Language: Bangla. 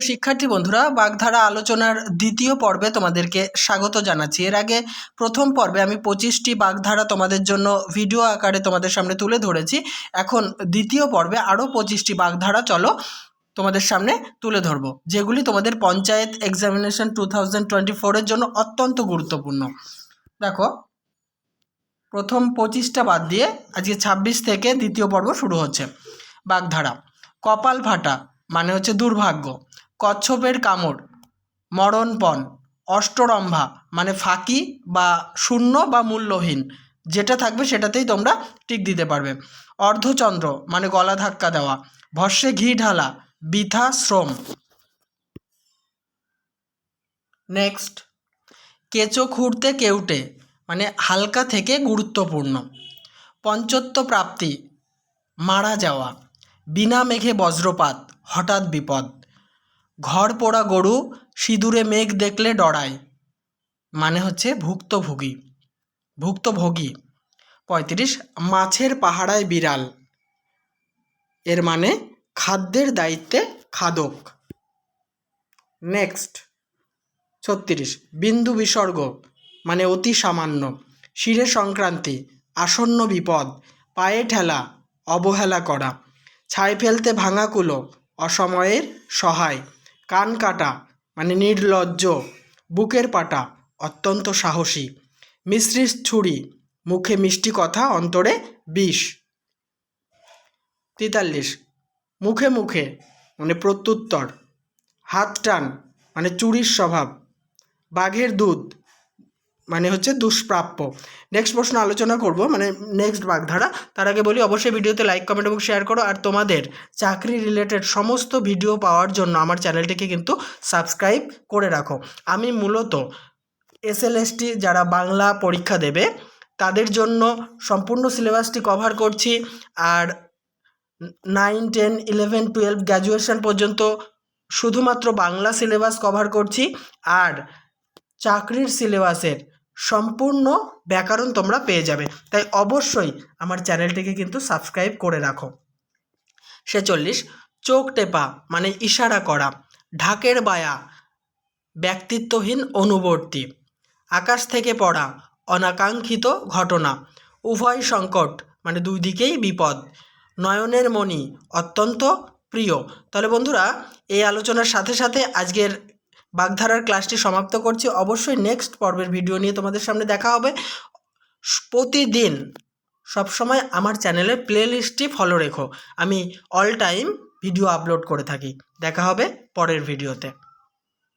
শিক্ষার্থী বন্ধুরা, বাগধারা আলোচনার দ্বিতীয় পর্বে তোমাদেরকে স্বাগত জানাচ্ছি। এর আগে প্রথম পর্বে আমি 25টি বাগধারা তোমাদের জন্য ভিডিও আকারে তোমাদের সামনে তুলে ধরেছি। এখন দ্বিতীয় পর্বে আরও 25টি বাগধারা চলো তোমাদের সামনে তুলে ধরবো, যেগুলি তোমাদের পঞ্চায়েত এক্সামিনেশন 2024-এর জন্য অত্যন্ত গুরুত্বপূর্ণ। দেখো, প্রথম 25টা বাদ দিয়ে আজকে 26 থেকে দ্বিতীয় পর্ব শুরু হচ্ছে। বাগধারা: কপাল ফাটা মানে হচ্ছে দুর্ভাগ্য, কচ্ছপের কামড় মরণপণ, অষ্টরম্ভা মানে ফাঁকি বা শূন্য বা মূল্যহীন, যেটা থাকবে সেটাতেই তোমরা টিক দিতে পারবে। অর্ধচন্দ্র মানে গলা ধাক্কা দেওয়া, ভস্যে ঘি ঢালা বৃথা শ্রম। নেক্সট, কেঁচো খুঁড়তে কেউটে মানে হালকা থেকে গুরুত্বপূর্ণ। পঞ্চত্ব প্রাপ্তি মারা যাওয়া, বিনা মেঘে বজ্রপাত হঠাৎ বিপদ। ঘর পোড়া গরু সিঁদুরে মেঘ দেখলে ডরায় মানে হচ্ছে ভুক্তভোগী। 35, মাছের পাহারায় বিড়াল, এর মানে খাদ্যের দায়িত্বে খাদক। নেক্সট, 36, বিন্দু বিসর্গ মানে অতি সামান্য। শিরে সংক্রান্তি আসন্ন বিপদ, পায়ে ঠেলা অবহেলা করা। ছাই ফেলতে ভাঙা কুলো অসময়ের সহায়। কান কাটা মানে নির্লজ্জ, বুকের পাটা অত্যন্ত সাহসী। মিশ্রির ছুরি মুখে মিষ্টি কথা অন্তরে বিষ। 43, মুখে মুখে মানে প্রত্যুত্তর। হাত টান মানে চুরির স্বভাব। বাঘের দুধ মানে হচ্ছে দুষ্প্রাপ্য। নেক্সট প্রশ্ন আলোচনা করব, মানে নেক্সট বাগধারা। তার আগে বলি, অবশ্যই ভিডিওতে লাইক, কমেন্ট এবং শেয়ার করো। আর তোমাদের চাকরি রিলেটেড সমস্ত ভিডিও পাওয়ার জন্য আমার চ্যানেলটিকে কিন্তু সাবস্ক্রাইব করে রাখো। আমি মূলত SLST যারা বাংলা পরীক্ষা দেবে তাদের জন্য সম্পূর্ণ সিলেবাসটি কভার করছি। আর 9, 10, 11, 12 গ্র্যাজুয়েশন পর্যন্ত শুধুমাত্র বাংলা সিলেবাস কভার করছি। আর চাকরির সিলেবাসের সম্পূর্ণ ব্যাকরণ তোমরা পেয়ে যাবে, তাই অবশ্যই আমার চ্যানেলটিকে কিন্তু সাবস্ক্রাইব করে রাখো। 46, চোখ টেপা মানে ইশারা করা। ঢাকের বায়া ব্যক্তিত্বহীন অনুবর্তী। আকাশ থেকে পড়া অনাকাঙ্ক্ষিত ঘটনা। উভয় সংকট মানে দুই দিকেই বিপদ। নয়নের মণি অত্যন্ত প্রিয়। তাহলে বন্ধুরা, এই আলোচনার সাথে সাথে আজকের বাগধারার ক্লাসটি সমাপ্ত করছি। অবশ্যই নেক্সট পর্বের ভিডিও নিয়ে তোমাদের সামনে দেখা হবে। প্রতিদিন সবসময় আমার চ্যানেলের প্লেলিস্টটি ফলো রেখো, আমি অল টাইম ভিডিও আপলোড করে থাকি। দেখা হবে পরের ভিডিওতে।